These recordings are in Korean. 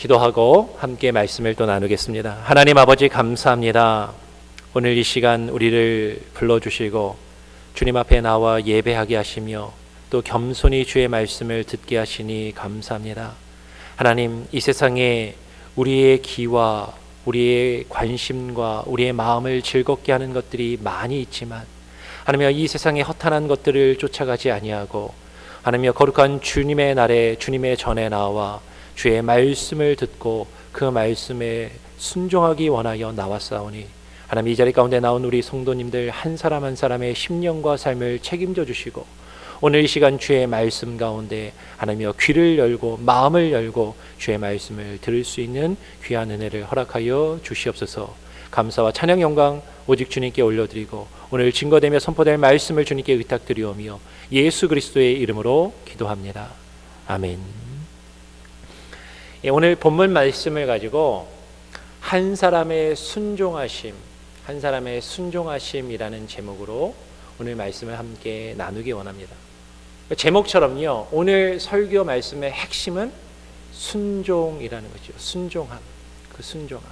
기도하고 함께 말씀을 또 나누겠습니다. 하나님 아버지 감사합니다. 오늘 이 시간 우리를 불러주시고 주님 앞에 나와 예배하게 하시며 또 겸손히 주의 말씀을 듣게 하시니 감사합니다. 하나님, 이 세상에 우리의 기와 우리의 관심과 우리의 마음을 즐겁게 하는 것들이 많이 있지만 하나님, 이 세상의 허탄한 것들을 쫓아가지 아니하고 하나님, 거룩한 주님의 날에 주님의 전에 나와 주의 말씀을 듣고 그 말씀에 순종하기 원하여 나왔사오니 하나님, 이 자리 가운데 나온 우리 성도님들 한 사람 한 사람의 심령과 삶을 책임져 주시고 오늘 이 시간 주의 말씀 가운데 하나님이여 귀를 열고 마음을 열고 주의 말씀을 들을 수 있는 귀한 은혜를 허락하여 주시옵소서. 감사와 찬양 영광 오직 주님께 올려드리고 오늘 증거되며 선포될 말씀을 주님께 의탁드리오며 예수 그리스도의 이름으로 기도합니다. 아멘. 오늘 본문 말씀을 가지고 한 사람의 순종하심이라는 제목으로 오늘 말씀을 함께 나누기 원합니다. 제목처럼요, 오늘 설교 말씀의 핵심은 순종이라는 거죠. 순종함. 그 순종함.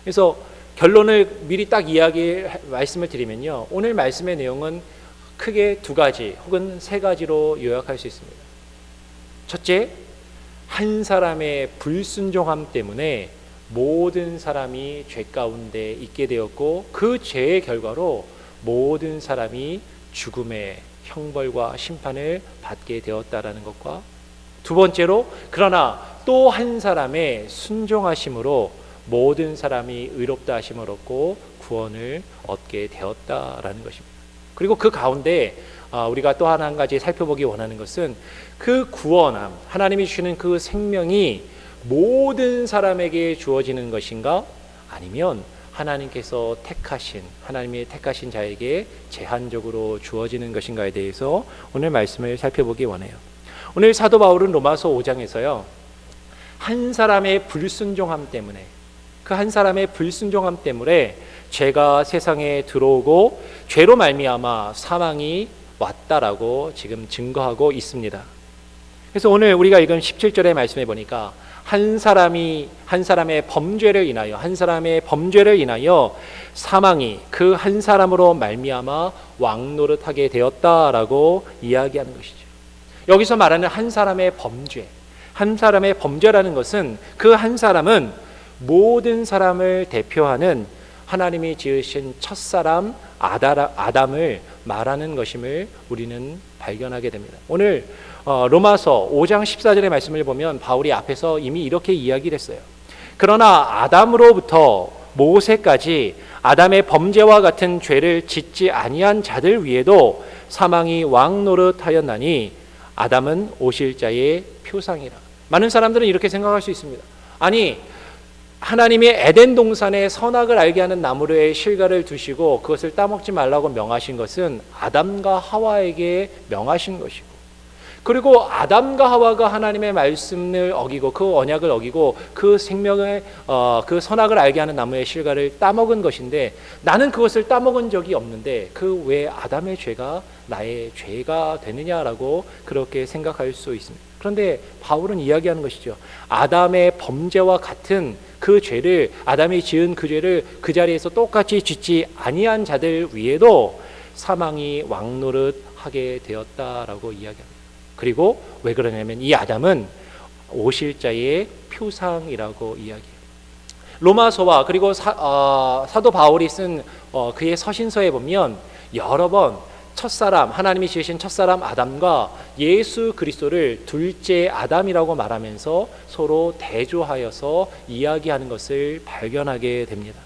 그래서 결론을 미리 딱 말씀을 드리면요, 오늘 말씀의 내용은 크게 두 가지 혹은 세 가지로 요약할 수 있습니다. 첫째, 한 사람의 불순종함 때문에 모든 사람이 죄 가운데 있게 되었고 그 죄의 결과로 모든 사람이 죽음의 형벌과 심판을 받게 되었다라는 것과, 두 번째로 그러나 또 한 사람의 순종하심으로 모든 사람이 의롭다 하심을 얻고 구원을 얻게 되었다라는 것입니다. 그리고 그 가운데 우리가 또 한 가지 살펴보기 원하는 것은 그 구원함, 하나님이 주시는 그 생명이 모든 사람에게 주어지는 것인가, 아니면 하나님께서 하나님이 택하신 자에게 제한적으로 주어지는 것인가에 대해서 오늘 말씀을 살펴보기 원해요. 오늘 사도 바울은 로마서 5장에서요, 한 사람의 불순종함 때문에, 그 한 사람의 불순종함 때문에 죄가 세상에 들어오고 죄로 말미암아 사망이 왔다라고 지금 증거하고 있습니다. 그래서 오늘 우리가 읽은 17절의 말씀에 보니까 한 사람의 범죄를 인하여 사망이 그 한 사람으로 말미암아 왕노릇하게 되었다라고 이야기하는 것이죠. 여기서 말하는 한 사람의 범죄라는 것은 그 한 사람은 모든 사람을 대표하는 하나님이 지으신 첫사람 아담을 말하는 것임을 우리는 발견하게 됩니다. 오늘 로마서 5장 14절의 말씀을 보면 바울이 앞에서 이미 이렇게 이야기를 했어요. 그러나 아담으로부터 모세까지 아담의 범죄와 같은 죄를 짓지 아니한 자들 위에도 사망이 왕노릇하였나니 아담은 오실 자의 표상이라. 많은 사람들은 이렇게 생각할 수 있습니다. 아니, 하나님이 에덴 동산에 선악을 알게 하는 나무의 실과를 두시고 그것을 따먹지 말라고 명하신 것은 아담과 하와에게 명하신 것이고, 그리고 아담과 하와가 하나님의 말씀을 어기고 그 언약을 어기고 그 생명의 그 선악을 알게 하는 나무의 실과를 따먹은 것인데, 나는 그것을 따먹은 적이 없는데 그 왜 아담의 죄가 나의 죄가 되느냐라고 그렇게 생각할 수 있습니다. 그런데 바울은 이야기하는 것이죠. 아담의 범죄와 같은 그 죄를, 아담이 지은 그 죄를 그 자리에서 똑같이 짓지 아니한 자들 위에도 사망이 왕노릇하게 되었다라고 이야기합니다. 그리고 왜 그러냐면 이 아담은 오실 자의 표상이라고 이야기해요. 로마서와 그리고 사도 바울이 쓴 그의 서신서에 보면 여러 번 하나님이 지으신 첫사람 아담과 예수 그리스도를 둘째 아담이라고 말하면서 서로 대조하여서 이야기하는 것을 발견하게 됩니다.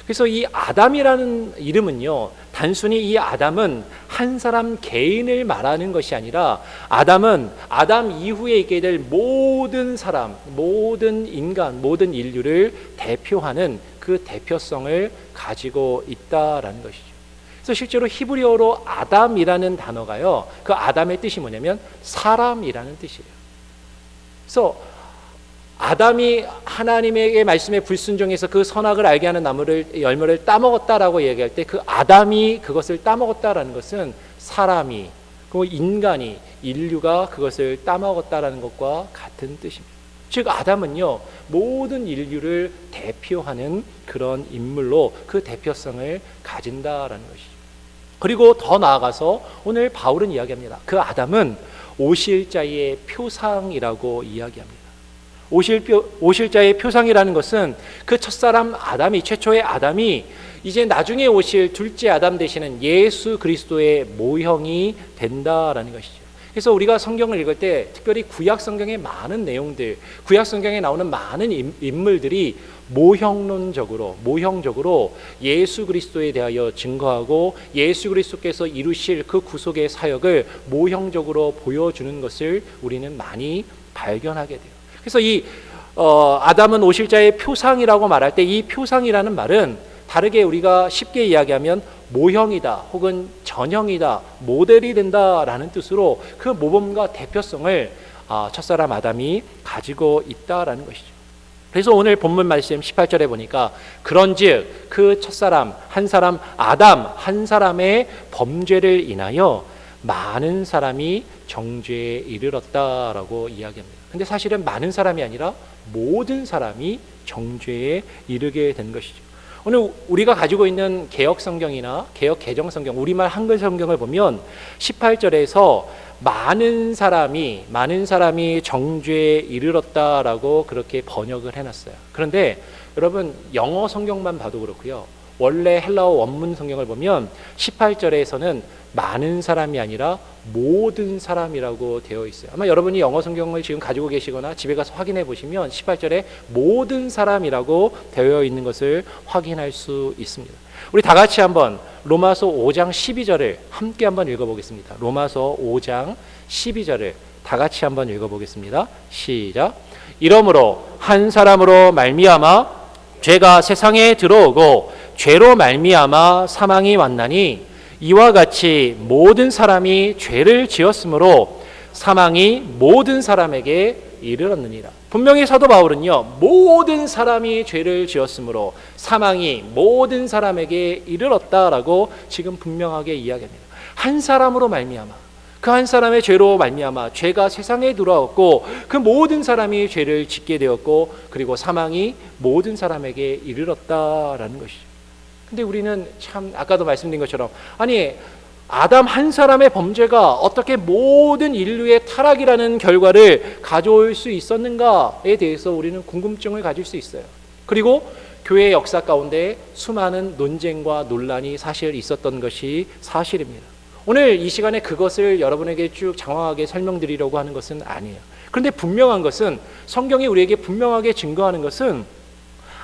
그래서 이 아담이라는 이름은요, 단순히 이 아담은 한 사람 개인을 말하는 것이 아니라 아담은 아담 이후에 있게 될 모든 사람, 모든 인간, 모든 인류를 대표하는 그 대표성을 가지고 있다라는 것이죠. 그래서 실제로 히브리어로 아담이라는 단어가요, 그 아담의 뜻이 뭐냐면 사람이라는 뜻이에요. 그래서 아담이 하나님의 말씀에 불순종해서 그 선악을 알게 하는 열매를 따먹었다라고 얘기할 때 그 아담이 그것을 따먹었다라는 것은 사람이, 그 인간이, 인류가 그것을 따먹었다라는 것과 같은 뜻입니다. 즉 아담은요, 모든 인류를 대표하는 그런 인물로 그 대표성을 가진다라는 것이죠. 그리고 더 나아가서 오늘 바울은 이야기합니다. 그 아담은 오실자의 표상이라고 이야기합니다. 오실자의 표상이라는 것은 그 첫사람 아담이, 최초의 아담이 이제 나중에 오실 둘째 아담 되시는 예수 그리스도의 모형이 된다라는 것이죠. 그래서 우리가 성경을 읽을 때 특별히 구약 성경의 많은 내용들, 구약 성경에 나오는 많은 인물들이 모형적으로 예수 그리스도에 대하여 증거하고 예수 그리스도께서 이루실 그 구속의 사역을 모형적으로 보여주는 것을 우리는 많이 발견하게 돼요. 그래서 이 아담은 오실자의 표상이라고 말할 때 이 표상이라는 말은 다르게 우리가 쉽게 이야기하면 모형이다 혹은 전형이다, 모델이 된다라는 뜻으로 그 모범과 대표성을 첫사람 아담이 가지고 있다라는 것이죠. 그래서 오늘 본문 말씀 18절에 보니까 그런즉 그 첫사람 한 사람 아담 한 사람의 범죄를 인하여 많은 사람이 정죄에 이르렀다라고 이야기합니다. 근데 사실은 많은 사람이 아니라 모든 사람이 정죄에 이르게 된 것이죠. 오늘 우리가 가지고 있는 개역 성경이나 개역 개정 성경, 우리말 한글 성경을 보면 18절에서 많은 사람이 정죄에 이르렀다라고 그렇게 번역을 해놨어요. 그런데 여러분 영어 성경만 봐도 그렇고요. 원래 헬라어 원문 성경을 보면 18절에서는 많은 사람이 아니라 모든 사람이라고 되어 있어요. 아마 여러분이 영어 성경을 지금 가지고 계시거나 집에 가서 확인해 보시면 18절에 모든 사람이라고 되어 있는 것을 확인할 수 있습니다. 우리 다 같이 한번 로마서 5장 12절을 함께 한번 읽어보겠습니다. 로마서 5장 12절을 다 같이 한번 읽어보겠습니다. 시작. 이러므로 한 사람으로 말미암아 죄가 세상에 들어오고 죄로 말미암아 사망이 왔나니 이와 같이 모든 사람이 죄를 지었으므로 사망이 모든 사람에게 이르렀느니라. 분명히 사도 바울은요, 모든 사람이 죄를 지었으므로 사망이 모든 사람에게 이르렀다라고 지금 분명하게 이야기합니다. 한 사람으로 말미암아, 그 한 사람의 죄로 말미암아 죄가 세상에 들어왔고 그 모든 사람이 죄를 짓게 되었고 그리고 사망이 모든 사람에게 이르렀다라는 것이죠. 근데 우리는 참 아까도 말씀드린 것처럼 아니 아담 한 사람의 범죄가 어떻게 모든 인류의 타락이라는 결과를 가져올 수 있었는가에 대해서 우리는 궁금증을 가질 수 있어요. 그리고 교회의 역사 가운데 수많은 논쟁과 논란이 사실 있었던 것이 사실입니다. 오늘 이 시간에 그것을 여러분에게 쭉 장황하게 설명드리려고 하는 것은 아니에요. 그런데 분명한 것은 성경이 우리에게 분명하게 증거하는 것은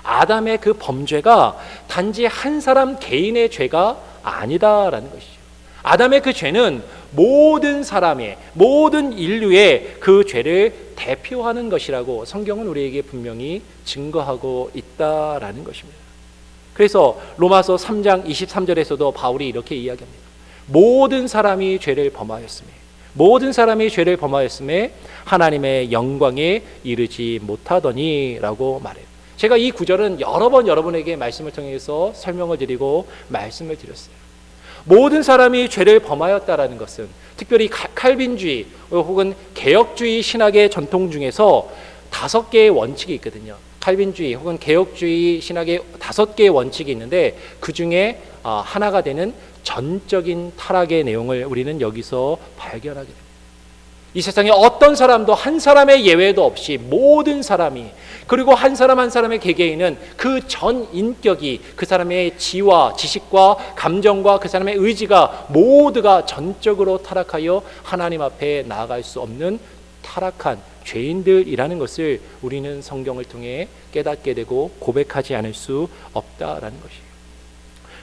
아담의 그 범죄가 단지 한 사람 개인의 죄가 아니다라는 것이죠. 아담의 그 죄는 모든 사람의, 모든 인류의 그 죄를 대표하는 것이라고 성경은 우리에게 분명히 증거하고 있다라는 것입니다. 그래서 로마서 3장 23절에서도 바울이 이렇게 이야기합니다. 모든 사람이 죄를 범하였음에 하나님의 영광에 이르지 못하더니라고 말해요. 제가 이 구절은 여러 번 여러분에게 말씀을 통해서 설명을 드리고 말씀을 드렸어요. 모든 사람이 죄를 범하였다라는 것은 특별히 칼빈주의 혹은 개혁주의 신학의 전통 중에서 5개의 원칙이 있거든요. 칼빈주의 혹은 개혁주의 신학의 5개의 원칙이 있는데 그 중에 하나가 되는 전적인 타락의 내용을 우리는 여기서 발견하게 됩니다. 이 세상에 어떤 사람도 한 사람의 예외도 없이 모든 사람이 그리고 한 사람 한 사람의 개개인은 그 전 인격이 그 사람의 지와 지식과 감정과 그 사람의 의지가 모두가 전적으로 타락하여 하나님 앞에 나아갈 수 없는 타락한 죄인들이라는 것을 우리는 성경을 통해 깨닫게 되고 고백하지 않을 수 없다라는 것이에요.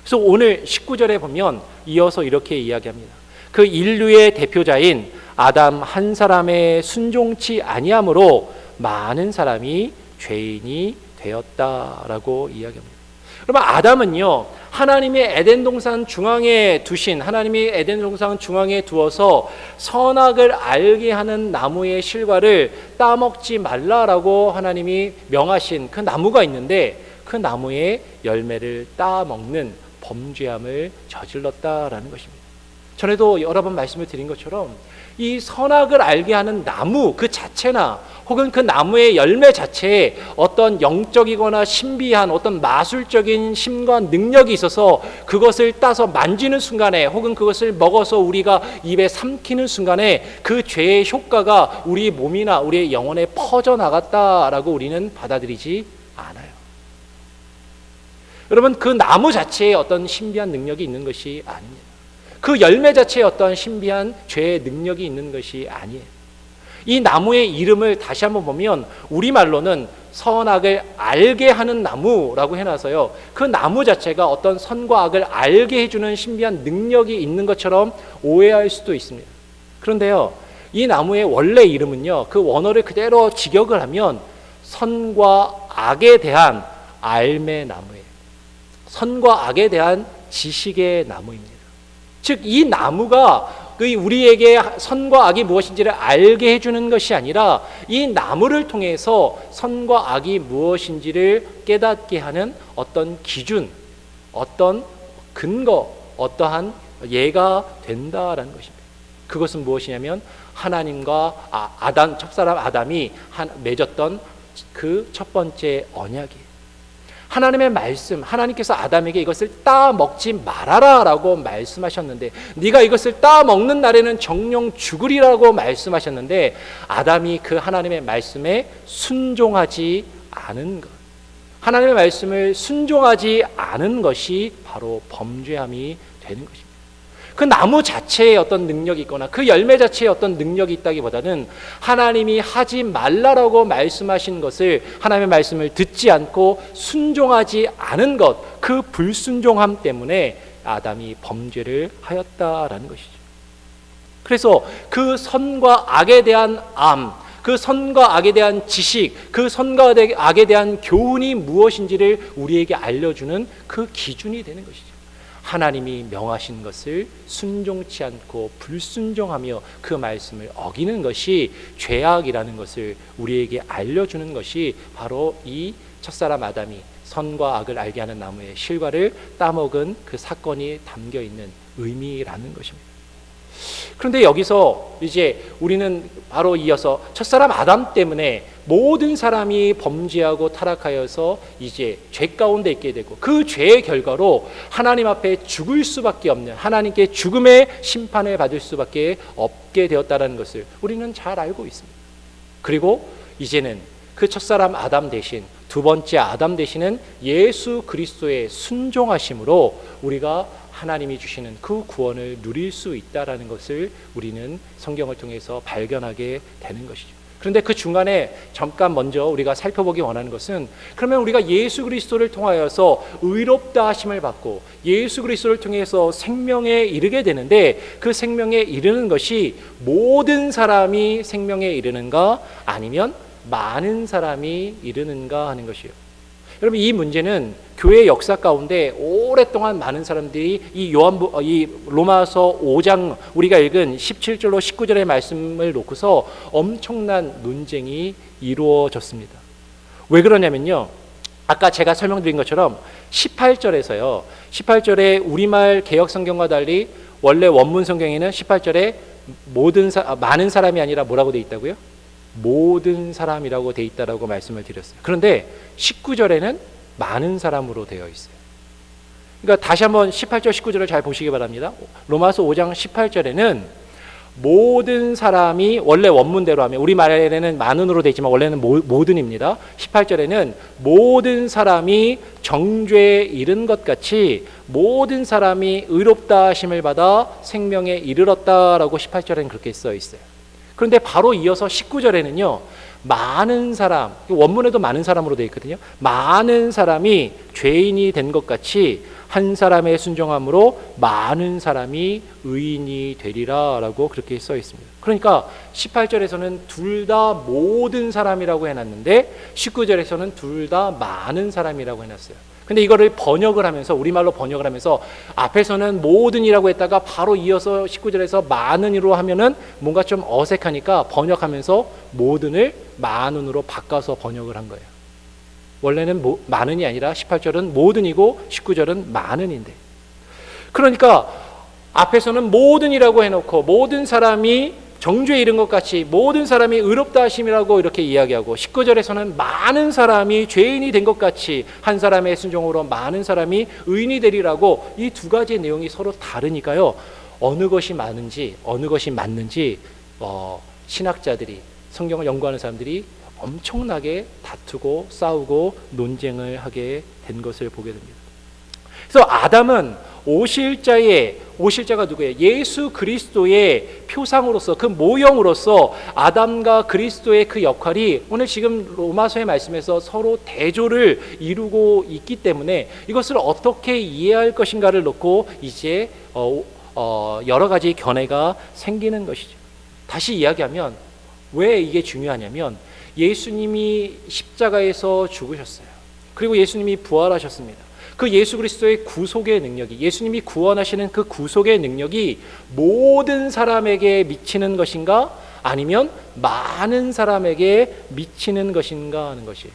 그래서 오늘 19절에 보면 이어서 이렇게 이야기합니다. 그 인류의 대표자인 아담 한 사람의 순종치 아니함으로 많은 사람이 죄인이 되었다라고 이야기합니다. 그러면 아담은요, 하나님이 에덴 동산 중앙에 두어서 선악을 알게 하는 나무의 실과를 따먹지 말라라고 하나님이 명하신 그 나무가 있는데 그 나무의 열매를 따먹는 범죄함을 저질렀다라는 것입니다. 전에도 여러 번 말씀을 드린 것처럼 이 선악을 알게 하는 나무 그 자체나 혹은 그 나무의 열매 자체에 어떤 영적이거나 신비한 어떤 마술적인 힘과 능력이 있어서 그것을 따서 만지는 순간에 혹은 그것을 먹어서 우리가 입에 삼키는 순간에 그 죄의 효과가 우리 몸이나 우리의 영혼에 퍼져나갔다라고 우리는 받아들이지 않아요. 여러분, 그 나무 자체에 어떤 신비한 능력이 있는 것이 아닙니다. 그 열매 자체에 어떤 신비한 죄의 능력이 있는 것이 아니에요. 이 나무의 이름을 다시 한번 보면 우리말로는 선악을 알게 하는 나무라고 해놔서요, 그 나무 자체가 어떤 선과 악을 알게 해주는 신비한 능력이 있는 것처럼 오해할 수도 있습니다. 그런데요, 이 나무의 원래 이름은요, 그 원어를 그대로 직역을 하면 선과 악에 대한 알매 나무예요. 선과 악에 대한 지식의 나무입니다. 즉, 이 나무가 우리에게 선과 악이 무엇인지를 알게 해주는 것이 아니라 이 나무를 통해서 선과 악이 무엇인지를 깨닫게 하는 어떤 기준, 어떤 근거, 어떠한 예가 된다라는 것입니다. 그것은 무엇이냐면 하나님과 첫사람 아담이 맺었던 그 첫 번째 언약이에요. 하나님의 말씀, 하나님께서 아담에게 이것을 따먹지 말아라 라고 말씀하셨는데, 네가 이것을 따먹는 날에는 정령 죽으리라고 말씀하셨는데, 아담이 그 하나님의 말씀에 순종하지 않은 것, 하나님의 말씀을 순종하지 않은 것이 바로 범죄함이 되는 것입니다. 그 나무 자체에 어떤 능력이 있거나 그 열매 자체에 어떤 능력이 있다기보다는 하나님이 하지 말라라고 말씀하신 것을, 하나님의 말씀을 듣지 않고 순종하지 않은 것, 그 불순종함 때문에 아담이 범죄를 하였다라는 것이죠. 그래서 그 선과 악에 대한 그 선과 악에 대한 지식, 그 선과 악에 대한 교훈이 무엇인지를 우리에게 알려주는 그 기준이 되는 것이죠. 하나님이 명하신 것을 순종치 않고 불순종하며 그 말씀을 어기는 것이 죄악이라는 것을 우리에게 알려주는 것이 바로 이 첫사람 아담이 선과 악을 알게 하는 나무의 실과를 따먹은 그 사건이 담겨있는 의미라는 것입니다. 그런데 여기서 이제 우리는 바로 이어서 첫사람 아담 때문에 모든 사람이 범죄하고 타락하여서 이제 죄 가운데 있게 되고, 그 죄의 결과로 하나님 앞에 죽을 수밖에 없는, 하나님께 죽음의 심판을 받을 수밖에 없게 되었다는 것을 우리는 잘 알고 있습니다. 그리고 이제는 그 첫사람 아담 대신 두 번째 아담 되시는 예수 그리스도의 순종하심으로 우리가 하나님이 주시는 그 구원을 누릴 수 있다라는 것을 우리는 성경을 통해서 발견하게 되는 것이죠. 그런데 그 중간에 잠깐 먼저 우리가 살펴보기 원하는 것은, 그러면 우리가 예수 그리스도를 통하여서 의롭다 하심을 받고 예수 그리스도를 통해서 생명에 이르게 되는데, 그 생명에 이르는 것이 모든 사람이 생명에 이르는가 아니면 많은 사람이 이르는가 하는 것이에요. 여러분, 이 문제는 교회 역사 가운데 오랫동안 많은 사람들이 이 로마서 5장 우리가 읽은 17절로 19절의 말씀을 놓고서 엄청난 논쟁이 이루어졌습니다. 왜 그러냐면요, 아까 제가 설명드린 것처럼 18절에 우리말 개역 성경과 달리 원래 원문 성경에는 18절에 많은 사람이 아니라 뭐라고 돼 있다고요? 모든 사람이라고 돼 있다라고 말씀을 드렸어요. 그런데 19절에는 많은 사람으로 되어 있어요. 그러니까 다시 한번 18절 19절을 잘 보시기 바랍니다. 로마서 5장 18절에는 모든 사람이, 원래 원문대로 하면 우리말에는 많은으로 되어 있지만 원래는 모든입니다. 18절에는 모든 사람이 정죄에 이른 것 같이 모든 사람이 의롭다 하심을 받아 생명에 이르렀다라고 18절에는 그렇게 써 있어요. 그런데 바로 이어서 19절에는요, 많은 사람, 원문에도 많은 사람으로 되어 있거든요. 많은 사람이 죄인이 된 것 같이 한 사람의 순종함으로 많은 사람이 의인이 되리라 라고 그렇게 써 있습니다. 그러니까 18절에서는 둘 다 모든 사람이라고 해놨는데 19절에서는 둘 다 많은 사람이라고 해놨어요. 근데 이거를 번역을 하면서, 우리말로 번역을 하면서 앞에서는 모든이라고 했다가 바로 이어서 19절에서 많은이로 하면은 뭔가 좀 어색하니까 번역하면서 모든을 많은으로 바꿔서 번역을 한 거예요. 원래는 많은이 아니라 18절은 모든이고 19절은 많은인데, 그러니까 앞에서는 모든이라고 해놓고 모든 사람이 정죄에 이른 것 같이 모든 사람이 의롭다 하심이라고 이렇게 이야기하고 19절에서는 많은 사람이 죄인이 된 것 같이 한 사람의 순종으로 많은 사람이 의인이 되리라고 이 두 가지의 내용이 서로 다르니까요. 어느 것이 많은지 어느 것이 맞는지 신학자들이 성경을 연구하는 사람들이 엄청나게 다투고 싸우고 논쟁을 하게 된 것을 보게 됩니다. 그래서 아담은 오실자가 누구예요? 예수 그리스도의 표상으로서 그 모형으로서 아담과 그리스도의 그 역할이 오늘 지금 로마서의 말씀에서 서로 대조를 이루고 있기 때문에 이것을 어떻게 이해할 것인가를 놓고 이제 여러 가지 견해가 생기는 것이죠. 다시 이야기하면 왜 이게 중요하냐면 예수님이 십자가에서 죽으셨어요. 그리고 예수님이 부활하셨습니다. 그 예수 그리스도의 구속의 능력이, 예수님이 구원하시는 그 구속의 능력이 모든 사람에게 미치는 것인가 아니면 많은 사람에게 미치는 것인가 하는 것이에요.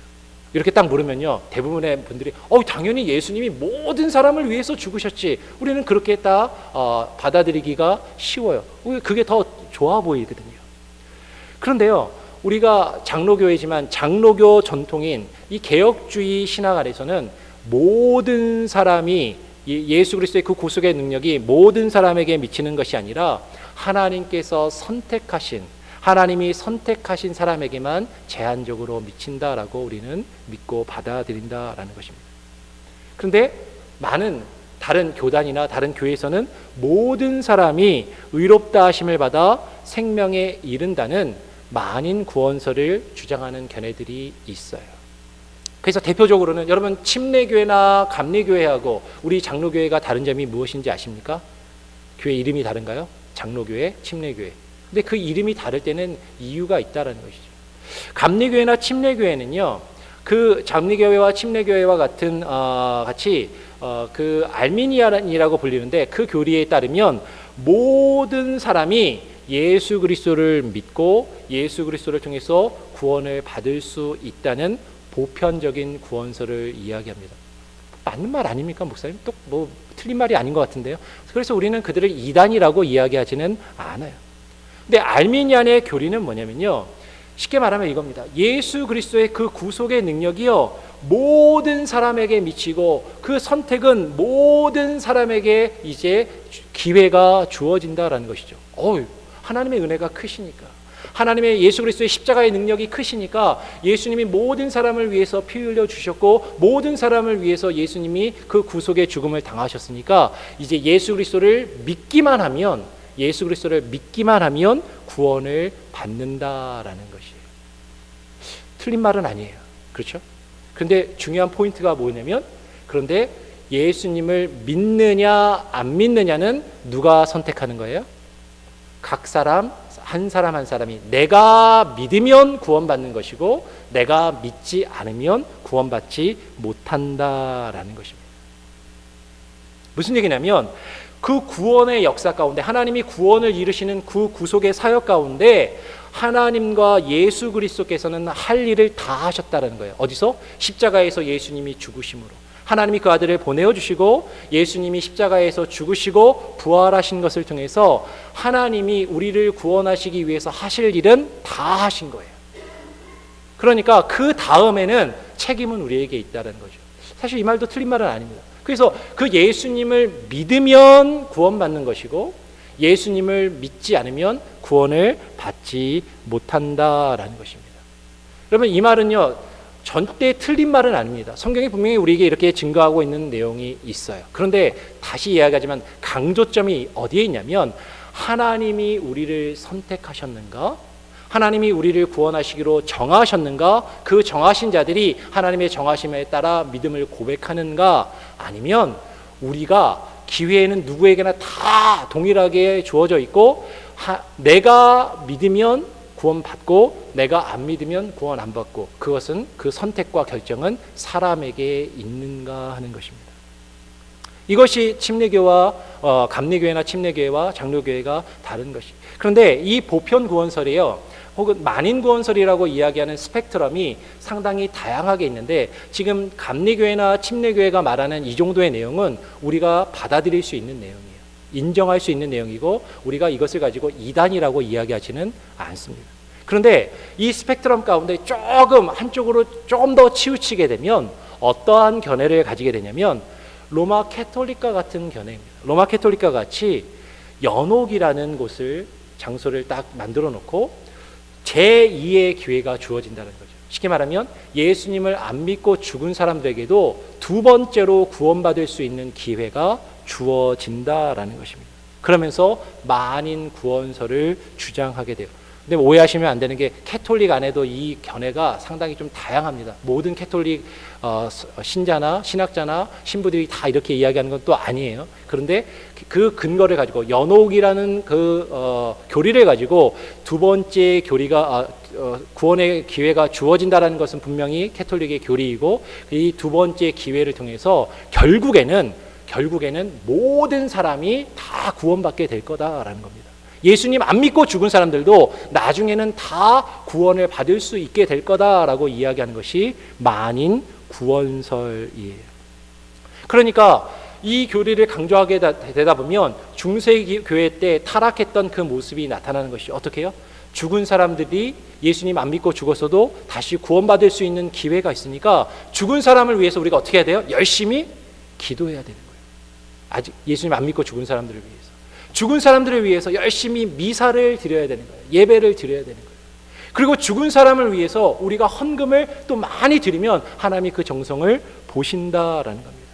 이렇게 딱 물으면요, 대부분의 분들이 당연히 예수님이 모든 사람을 위해서 죽으셨지, 우리는 그렇게 딱 받아들이기가 쉬워요. 그게 더 좋아 보이거든요. 그런데요, 우리가 장로교회지만 장로교 전통인 이 개혁주의 신학 안에서는 모든 사람이 예수 그리스도의 그 구속의 능력이 모든 사람에게 미치는 것이 아니라 하나님께서 하나님이 선택하신 사람에게만 제한적으로 미친다라고 우리는 믿고 받아들인다라는 것입니다. 그런데 많은 다른 교단이나 다른 교회에서는 모든 사람이 의롭다 하심을 받아 생명에 이른다는 만인 구원설을 주장하는 견해들이 있어요. 그래서 대표적으로는 여러분 침례교회나 감리교회하고 우리 장로교회가 다른 점이 무엇인지 아십니까? 교회 이름이 다른가요? 장로교회, 침례교회. 근데 그 이름이 다를 때는 이유가 있다는 것이죠. 감리교회나 침례교회는요, 그 감리교회와 침례교회와 같이 그 알미니안이라고 불리는데 그 교리에 따르면 모든 사람이 예수 그리스도를 믿고 예수 그리스도를 통해서 구원을 받을 수 있다는 보편적인 구원설을 이야기합니다. 맞는 말 아닙니까, 목사님? 또 뭐 틀린 말이 아닌 것 같은데요. 그래서 우리는 그들을 이단이라고 이야기하지는 않아요. 근데 알미니안의 교리는 뭐냐면요, 쉽게 말하면 이겁니다. 예수 그리스도의 그 구속의 능력이요, 모든 사람에게 미치고 그 선택은 모든 사람에게 이제 기회가 주어진다라는 것이죠. 하나님의 은혜가 크시니까, 하나님의 예수 그리스도의 십자가의 능력이 크시니까 예수님이 모든 사람을 위해서 피 흘려 주셨고 모든 사람을 위해서 예수님이 그 구속의 죽음을 당하셨으니까 이제 예수 그리스도를 믿기만 하면 구원을 받는다라는 것이에요. 틀린 말은 아니에요. 그렇죠? 그런데 중요한 포인트가 뭐냐면, 그런데 예수님을 믿느냐 안 믿느냐는 누가 선택하는 거예요? 각 사람 한 사람이 내가 믿으면 구원받는 것이고 내가 믿지 않으면 구원받지 못한다라는 것입니다. 무슨 얘기냐면 그 구원의 역사 가운데, 하나님이 구원을 이루시는 그 구속의 사역 가운데 하나님과 예수 그리스도께서는 할 일을 다 하셨다는 거예요. 어디서? 십자가에서 예수님이 죽으심으로. 하나님이 그 아들을 보내주시고 예수님이 십자가에서 죽으시고 부활하신 것을 통해서 하나님이 우리를 구원하시기 위해서 하실 일은 다 하신 거예요. 그러니까 그 다음에는 책임은 우리에게 있다는 거죠. 사실 이 말도 틀린 말은 아닙니다. 그래서 그 예수님을 믿으면 구원받는 것이고 예수님을 믿지 않으면 구원을 받지 못한다라는 것입니다. 여러분, 이 말은요, 절대 틀린 말은 아닙니다. 성경이 분명히 우리에게 이렇게 증거하고 있는 내용이 있어요. 그런데 다시 이야기하지만 강조점이 어디에 있냐면, 하나님이 우리를 선택하셨는가? 하나님이 우리를 구원하시기로 정하셨는가? 그 정하신 자들이 하나님의 정하심에 따라 믿음을 고백하는가? 아니면 우리가, 기회는 누구에게나 다 동일하게 주어져 있고 내가 믿으면 구원받고 내가 안 믿으면 구원 안 받고, 그것은 그 선택과 결정은 사람에게 있는가 하는 것입니다. 이것이 침례교와 감리교회나 침례교회와 장로교회가 다른 것이. 그런데 이 보편 구원설이요, 혹은 만인 구원설이라고 이야기하는 스펙트럼이 상당히 다양하게 있는데, 지금 감리교회나 침례교회가 말하는 이 정도의 내용은 우리가 받아들일 수 있는 내용이에요. 인정할 수 있는 내용이고 우리가 이것을 가지고 이단이라고 이야기하지는 않습니다. 그런데 이 스펙트럼 가운데 조금 한쪽으로 조금 더 치우치게 되면 어떠한 견해를 가지게 되냐면 로마 캐톨릭과 같은 견해입니다. 로마 캐톨릭과 같이 연옥이라는 곳을 장소를 딱 만들어 놓고 제2의 기회가 주어진다는 거죠. 쉽게 말하면 예수님을 안 믿고 죽은 사람들에게도 두 번째로 구원받을 수 있는 기회가 주어진다라는 것입니다. 그러면서 만인 구원설을 주장하게 돼요. 근데 오해하시면 안 되는 게 캐톨릭 안에도 이 견해가 상당히 좀 다양합니다. 모든 캐톨릭 신자나 신학자나 신부들이 다 이렇게 이야기하는 건 또 아니에요. 그런데 그 근거를 가지고 연옥이라는 그 교리를 가지고 두 번째 교리가 구원의 기회가 주어진다라는 것은 분명히 캐톨릭의 교리이고 이 두 번째 기회를 통해서 결국에는 모든 사람이 다 구원받게 될 거다라는 겁니다. 예수님 안 믿고 죽은 사람들도 나중에는 다 구원을 받을 수 있게 될 거다라고 이야기하는 것이 만인 구원설이에요. 그러니까 이 교리를 강조하게 되다 보면 중세교회 때 타락했던 그 모습이 나타나는 것이 어떻게 해요? 죽은 사람들이 예수님 안 믿고 죽었어도 다시 구원받을 수 있는 기회가 있으니까 죽은 사람을 위해서 우리가 어떻게 해야 돼요? 열심히 기도해야 되는 거예요. 아직 예수님 안 믿고 죽은 사람들을 위해서. 죽은 사람들을 위해서 열심히 미사를 드려야 되는 거예요. 예배를 드려야 되는 거예요. 그리고 죽은 사람을 위해서 우리가 헌금을 또 많이 드리면 하나님이 그 정성을 보신다라는 겁니다.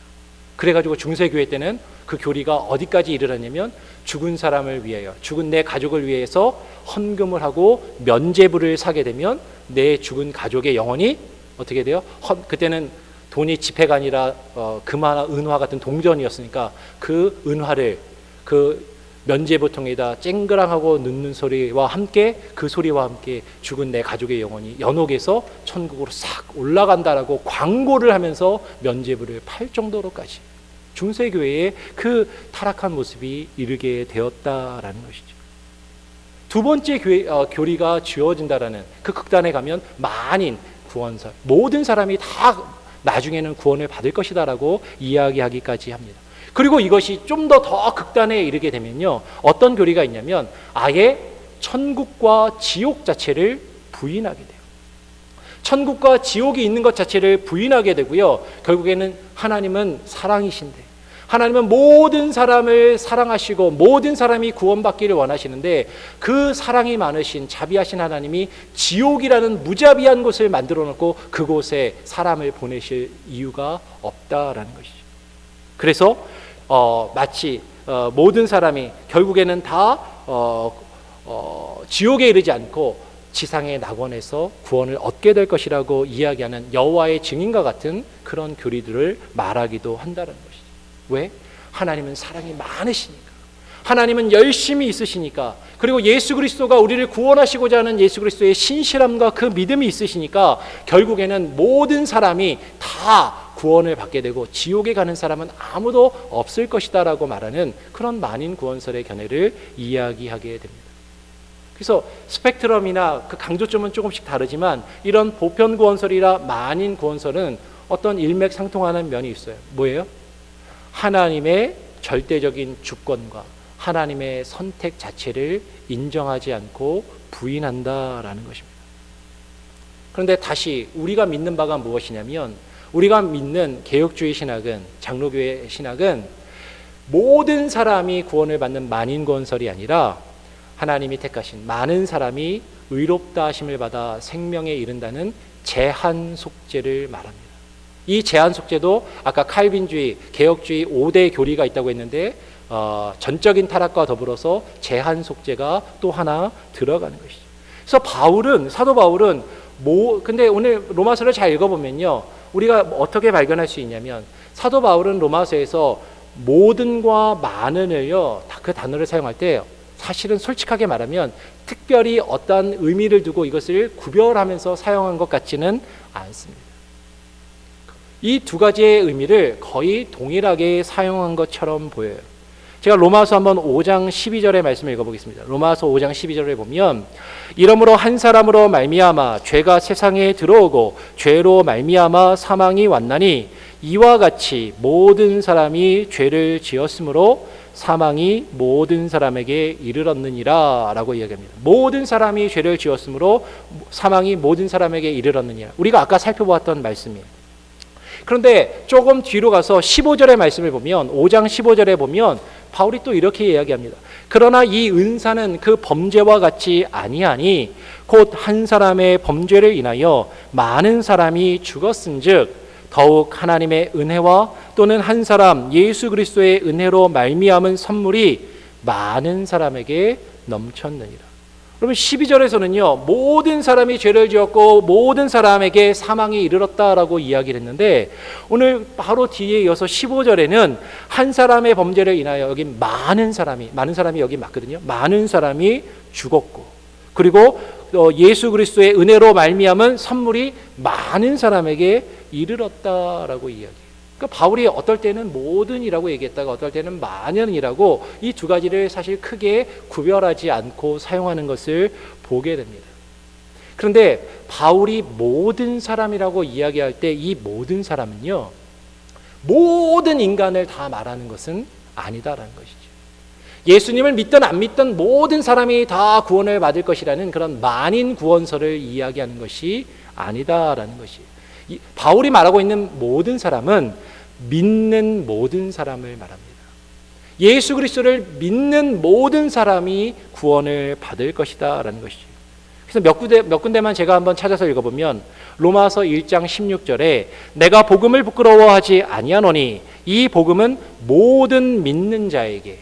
그래가지고 중세교회 때는 그 교리가 어디까지 이르렀냐면 죽은 사람을 위하여, 죽은 내 가족을 위해서 헌금을 하고 면죄부를 사게 되면 내 죽은 가족의 영혼이 어떻게 돼요? 그때는 돈이 지폐가 아니라 금화나 은화 같은 동전이었으니까 그 은화를 그 면죄부통에다 쨍그랑하고 넣는 소리와 함께 그 소리와 함께 죽은 내 가족의 영혼이 연옥에서 천국으로 싹 올라간다라고 광고를 하면서 면죄부를 팔 정도로까지 중세교회의 그 타락한 모습이 이르게 되었다라는 것이죠. 두 번째 교리가 주어진다라는 그 극단에 가면 만인 구원설, 모든 사람이 다 나중에는 구원을 받을 것이다라고 이야기하기까지 합니다. 그리고 이것이 좀 더 극단에 이르게 되면요, 어떤 교리가 있냐면 아예 천국과 지옥 자체를 부인하게 돼요. 천국과 지옥이 있는 것 자체를 부인하게 되고요, 결국에는 하나님은 사랑이신데 하나님은 모든 사람을 사랑하시고 모든 사람이 구원받기를 원하시는데 그 사랑이 많으신 자비하신 하나님이 지옥이라는 무자비한 곳을 만들어 놓고 그곳에 사람을 보내실 이유가 없다라는 것이죠. 그래서 마치 모든 사람이 결국에는 다 지옥에 이르지 않고 지상의 낙원에서 구원을 얻게 될 것이라고 이야기하는 여호와의 증인과 같은 그런 교리들을 말하기도 한다는 것이죠. 왜? 하나님은 사랑이 많으시니까, 하나님은 열심히 있으시니까, 그리고 예수 그리스도가 우리를 구원하시고자 하는 예수 그리스도의 신실함과 그 믿음이 있으시니까 결국에는 모든 사람이 다 구원을 받게 되고 지옥에 가는 사람은 아무도 없을 것이다 라고 말하는 그런 만인 구원설의 견해를 이야기하게 됩니다. 그래서 스펙트럼이나 그 강조점은 조금씩 다르지만 이런 보편 구원설이라 만인 구원설은 어떤 일맥상통하는 면이 있어요. 뭐예요? 하나님의 절대적인 주권과 하나님의 선택 자체를 인정하지 않고 부인한다라는 것입니다. 그런데 다시 우리가 믿는 바가 무엇이냐면, 우리가 믿는 개혁주의 신학은, 장로교회 신학은 모든 사람이 구원을 받는 만인 구원설이 아니라 하나님이 택하신 많은 사람이 의롭다 하심을 받아 생명에 이른다는 제한 속죄를 말합니다. 이 제한 속죄도 아까 칼빈주의, 개혁주의 5대 교리가 있다고 했는데 전적인 타락과 더불어서 제한 속죄가 또 하나 들어가는 것이죠. 그래서 사도 바울은 근데 오늘 로마서를 잘 읽어보면요, 우리가 어떻게 발견할 수 있냐면 사도 바울은 로마서에서 모든과 많은을요, 그 단어를 사용할 때 사실은 솔직하게 말하면 특별히 어떤 의미를 두고 이것을 구별하면서 사용한 것 같지는 않습니다. 이 두 가지의 의미를 거의 동일하게 사용한 것처럼 보여요. 제가 로마서 한번 5장 12절의 말씀을 읽어보겠습니다. 로마서 5장 12절에 보면 이러므로 한 사람으로 말미암아 죄가 세상에 들어오고 죄로 말미암아 사망이 왔나니 이와 같이 모든 사람이 죄를 지었으므로 사망이 모든 사람에게 이르렀느니라 라고 이야기합니다. 모든 사람이 죄를 지었으므로 사망이 모든 사람에게 이르렀느니라. 우리가 아까 살펴보았던 말씀이에요. 그런데 조금 뒤로 가서 15절의 말씀을 보면 5장 15절에 보면 바울이 또 이렇게 이야기합니다. 그러나 이 은사는 그 범죄와 같이 아니하니 곧 한 사람의 범죄를 인하여 많은 사람이 죽었은즉 더욱 하나님의 은혜와 또는 한 사람 예수 그리스도의 은혜로 말미암은 선물이 많은 사람에게 넘쳤느니라. 여러분 12절에서는요 모든 사람이 죄를 지었고 모든 사람에게 사망이 이르렀다라고 이야기를 했는데 오늘 바로 뒤에 이어서 15절에는 한 사람의 범죄를 인하여 여기 많은 사람이 여기 맞거든요. 많은 사람이 죽었고 그리고 예수 그리스도의 은혜로 말미암은 선물이 많은 사람에게 이르렀다라고 이야기해요. 그러니까 바울이 어떨 때는 모든이라고 얘기했다가 어떨 때는 많은이라고 이 두 가지를 사실 크게 구별하지 않고 사용하는 것을 보게 됩니다. 그런데 바울이 모든 사람이라고 이야기할 때 이 모든 사람은요 모든 인간을 다 말하는 것은 아니다라는 것이죠. 예수님을 믿든 안 믿든 모든 사람이 다 구원을 받을 것이라는 그런 만인 구원설을 이야기하는 것이 아니다라는 것이에요. 바울이 말하고 있는 모든 사람은 믿는 모든 사람을 말합니다. 예수 그리스도를 믿는 모든 사람이 구원을 받을 것이다 라는 것이죠. 그래서 몇 군데만 제가 한번 찾아서 읽어보면 로마서 1장 16절에 내가 복음을 부끄러워하지 아니하노니 이 복음은 모든 믿는 자에게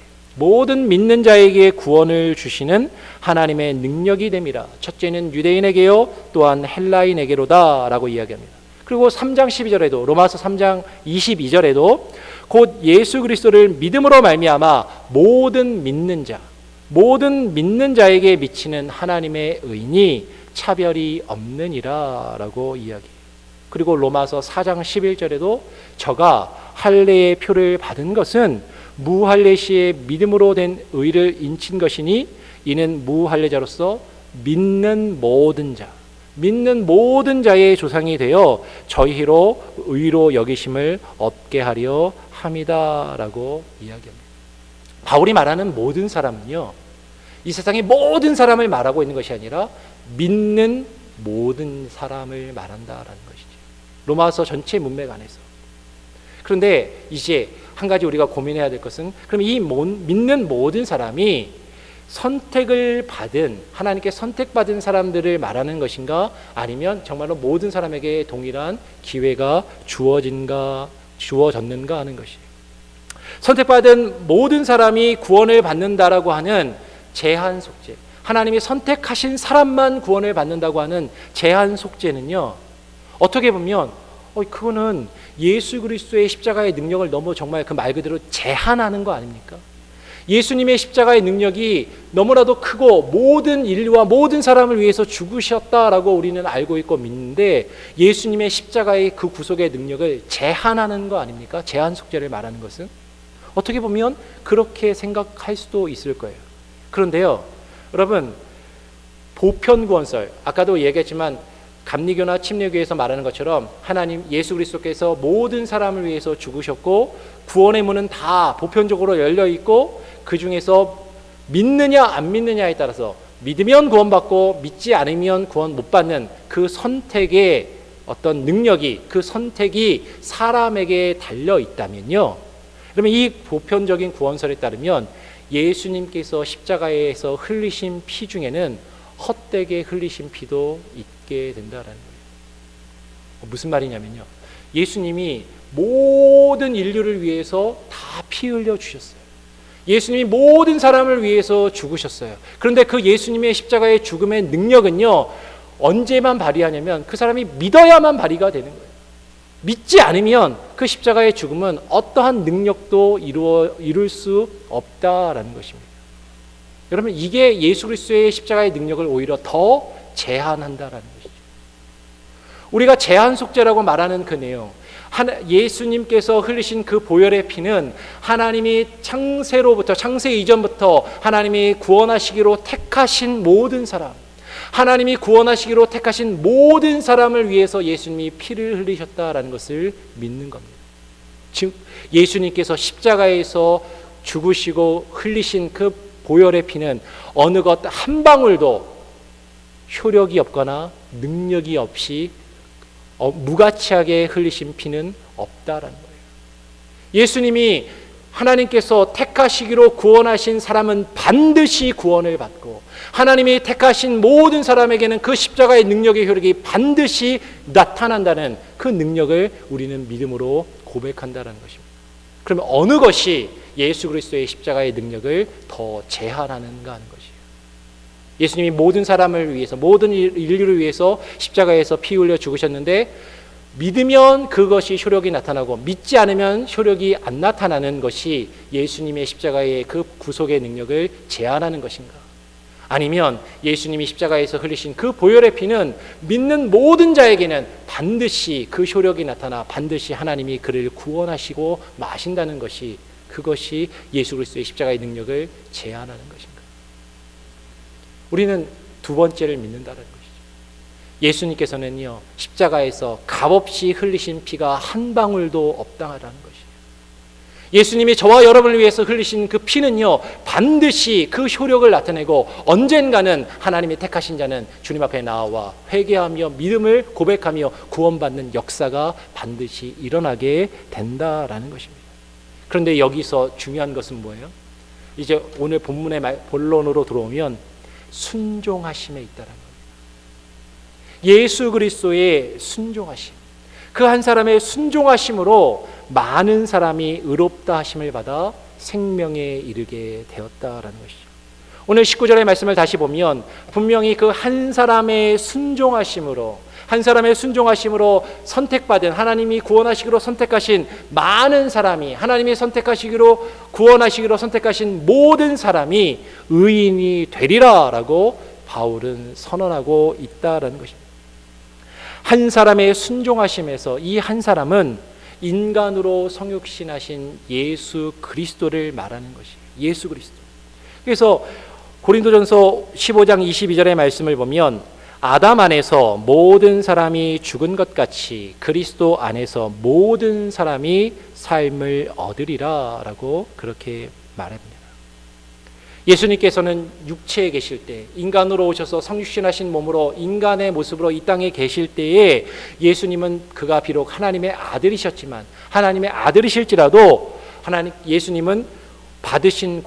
구원을 주시는 하나님의 능력이 됨이라. 첫째는 유대인에게요 또한 헬라인에게로다 라고 이야기합니다. 그리고 3장 12절에도 로마서 3장 22절에도 곧 예수 그리스도를 믿음으로 말미암아 모든 믿는 자에게 미치는 하나님의 의니 차별이 없느니라 라고 이야기해요. 그리고 로마서 4장 11절에도 저가 할례의 표를 받은 것은 무할례 시에 믿음으로 된 의를 인친 것이니 이는 무할례자로서 믿는 모든 자의 조상이 되어 저희로 의로 여기심을 얻게 하려 함이다라고 이야기합니다. 바울이 말하는 모든 사람은요 이 세상의 모든 사람을 말하고 있는 것이 아니라 믿는 모든 사람을 말한다라는 것이죠. 로마서 전체 문맥 안에서. 그런데 이제 한 가지 우리가 고민해야 될 것은 그럼 이 믿는 모든 사람이 선택을 받은 하나님께 선택받은 사람들을 말하는 것인가 아니면 정말로 모든 사람에게 동일한 기회가 주어졌는가 하는 것이에요. 선택받은 모든 사람이 구원을 받는다라고 하는 제한 속죄, 하나님이 선택하신 사람만 구원을 받는다고 하는 제한 속죄는요 어떻게 보면 그거는 예수 그리스도의 십자가의 능력을 너무 정말 그 말 그대로 제한하는 거 아닙니까? 예수님의 십자가의 능력이 너무나도 크고 모든 인류와 모든 사람을 위해서 죽으셨다라고 우리는 알고 있고 믿는데 예수님의 십자가의 그 구속의 능력을 제한하는 거 아닙니까? 제한 속죄를 말하는 것은 어떻게 보면 그렇게 생각할 수도 있을 거예요. 그런데요 여러분 보편구원설 아까도 얘기했지만 감리교나 침례교에서 말하는 것처럼 하나님 예수 그리스도께서 모든 사람을 위해서 죽으셨고 구원의 문은 다 보편적으로 열려 있고 그 중에서 믿느냐 안 믿느냐에 따라서 믿으면 구원받고 믿지 않으면 구원 못 받는 그 선택의 어떤 능력이 그 선택이 사람에게 달려 있다면요 그러면 이 보편적인 구원설에 따르면 예수님께서 십자가에서 흘리신 피 중에는 헛되게 흘리신 피도 있게 된다라는 거예요. 무슨 말이냐면요 예수님이 모든 인류를 위해서 다 피 흘려 주셨어요. 예수님이 모든 사람을 위해서 죽으셨어요. 그런데 그 예수님의 십자가의 죽음의 능력은요 언제만 발휘하냐면 그 사람이 믿어야만 발휘가 되는 거예요. 믿지 않으면 그 십자가의 죽음은 어떠한 능력도 이룰 수 없다라는 것입니다. 여러분 이게 예수 그리스도의 십자가의 능력을 오히려 더 제한한다라는 것이죠. 우리가 제한 속죄라고 말하는 그 내용 예수님께서 흘리신 그 보혈의 피는 하나님이 창세 이전부터 하나님이 구원하시기로 택하신 모든 사람 하나님이 구원하시기로 택하신 모든 사람을 위해서 예수님이 피를 흘리셨다라는 것을 믿는 겁니다. 즉 예수님께서 십자가에서 죽으시고 흘리신 그 보혈의 피는 어느 것 한 방울도 효력이 없거나 능력이 없이 무가치하게 흘리신 피는 없다라는 거예요. 예수님이 하나님께서 택하시기로 구원하신 사람은 반드시 구원을 받고, 하나님이 택하신 모든 사람에게는 그 십자가의 능력의 효력이 반드시 나타난다는 그 능력을 우리는 믿음으로 고백한다는 것입니다. 그러면 어느 것이 예수 그리스도의 십자가의 능력을 더 제한하는가 하는 것이에요. 예수님이 모든 사람을 위해서, 모든 인류를 위해서 십자가에서 피 흘려 죽으셨는데, 믿으면 그것이 효력이 나타나고 믿지 않으면 효력이 안 나타나는 것이 예수님의 십자가의 그 구속의 능력을 제한하는 것인가? 아니면 예수님이 십자가에서 흘리신 그 보혈의 피는 믿는 모든 자에게는 반드시 그 효력이 나타나 반드시 하나님이 그를 구원하시고 마신다는 것이, 그것이 예수 그리스도의 십자가의 능력을 제한하는 것인가? 우리는 두 번째를 믿는다는 것이죠. 예수님께서는요, 십자가에서 값없이 흘리신 피가 한 방울도 없다라는 것이에요. 예수님이 저와 여러분을 위해서 흘리신 그 피는요, 반드시 그 효력을 나타내고 언젠가는 하나님이 택하신 자는 주님 앞에 나와 회개하며 믿음을 고백하며 구원받는 역사가 반드시 일어나게 된다라는 것입니다. 그런데 여기서 중요한 것은 뭐예요? 이제 오늘 본문의 본론으로 들어오면 순종하심에 있다라는 겁니다. 예수 그리스도의 순종하심, 그 한 사람의 순종하심으로 많은 사람이 의롭다 하심을 받아 생명에 이르게 되었다라는 것이죠. 오늘 19절의 말씀을 다시 보면 분명히 그 한 사람의 순종하심으로, 한 사람의 순종하심으로 선택받은, 하나님이 구원하시기로 선택하신 많은 사람이, 하나님이 선택하시기로 구원하시기로 선택하신 모든 사람이 의인이 되리라라고 바울은 선언하고 있다라는 것입니다. 한 사람의 순종하심에서 이 한 사람은 인간으로 성육신하신 예수 그리스도를 말하는 것이에요. 예수 그리스도. 그래서 고린도전서 15장 22절의 말씀을 보면 아담 안에서 모든 사람이 죽은 것 같이 그리스도 안에서 모든 사람이 삶을 얻으리라 라고 그렇게 말합니다. 예수님께서는 육체에 계실 때, 인간으로 오셔서 성육신하신 몸으로 인간의 모습으로 이 땅에 계실 때에 예수님은 그가 비록 하나님의 아들이셨지만, 하나님의 아들이실지라도 예수님은 받으신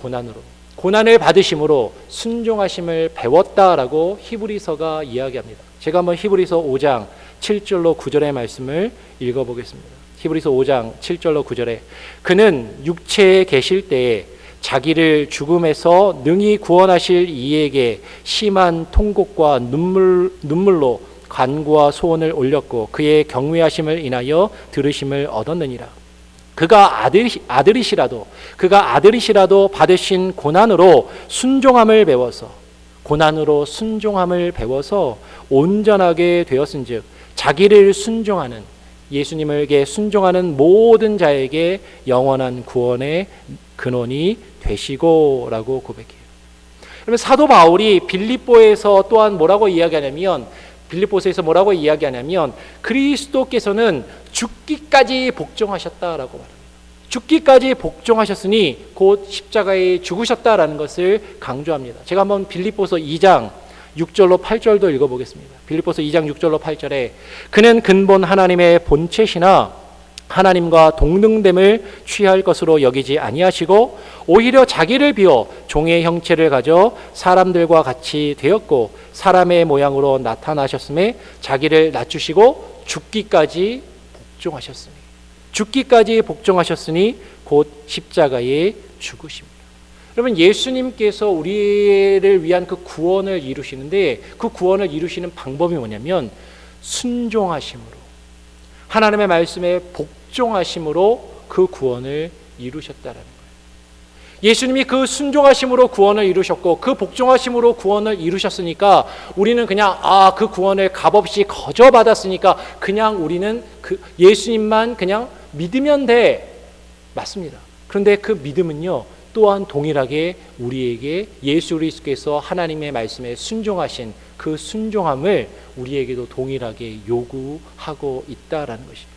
고난을 받으심으로 순종하심을 배웠다라고 히브리서가 이야기합니다. 제가 한번 히브리서 5장 7절로 9절의 말씀을 읽어보겠습니다. 히브리서 5장 7절로 9절에 그는 육체에 계실 때에 자기를 죽음에서 능히 구원하실 이에게 심한 통곡과 눈물로 간구와 소원을 올렸고 그의 경외하심을 인하여 들으심을 얻었느니라. 그가 아들이시라도 받으신 고난으로 순종함을 배워서 온전하게 되었은즉 자기를 순종하는, 예수님에게 순종하는 모든 자에게 영원한 구원의 근원이 되시고라고 고백해요. 그러면 사도 바울이 빌립보에서 또한 뭐라고 이야기하냐면 그리스도께서는 죽기까지 복종하셨다라고 말합니다. 죽기까지 복종하셨으니 곧 십자가에 죽으셨다라는 것을 강조합니다. 제가 한번 빌립보서 2장 6절로 8절도 읽어보겠습니다. 빌립보서 2장 6절로 8절에 그는 근본 하나님의 본체시나 하나님과 동등됨을 취할 것으로 여기지 아니하시고 오히려 자기를 비워 종의 형체를 가져 사람들과 같이 되었고 사람의 모양으로 나타나셨음에 자기를 낮추시고 죽기까지 복종하셨으니 곧 십자가에 죽으십니다. 여러분, 예수님께서 우리를 위한 그 구원을 이루시는데 그 구원을 이루시는 방법이 뭐냐면 순종하심으로, 하나님의 말씀에 복종하심으로 그 구원을 이루셨다라는 거예요. 예수님이 그 순종하심으로 구원을 이루셨고 그 복종하심으로 구원을 이루셨으니까 우리는 그냥 그 구원을 값없이 거저 받았으니까 그냥 우리는 그 예수님만 그냥 믿으면 돼. 맞습니다. 그런데 그 믿음은요 또한 동일하게 우리에게 예수 그리스도께서 하나님의 말씀에 순종하신 그 순종함을 우리에게도 동일하게 요구하고 있다라는 것입니다.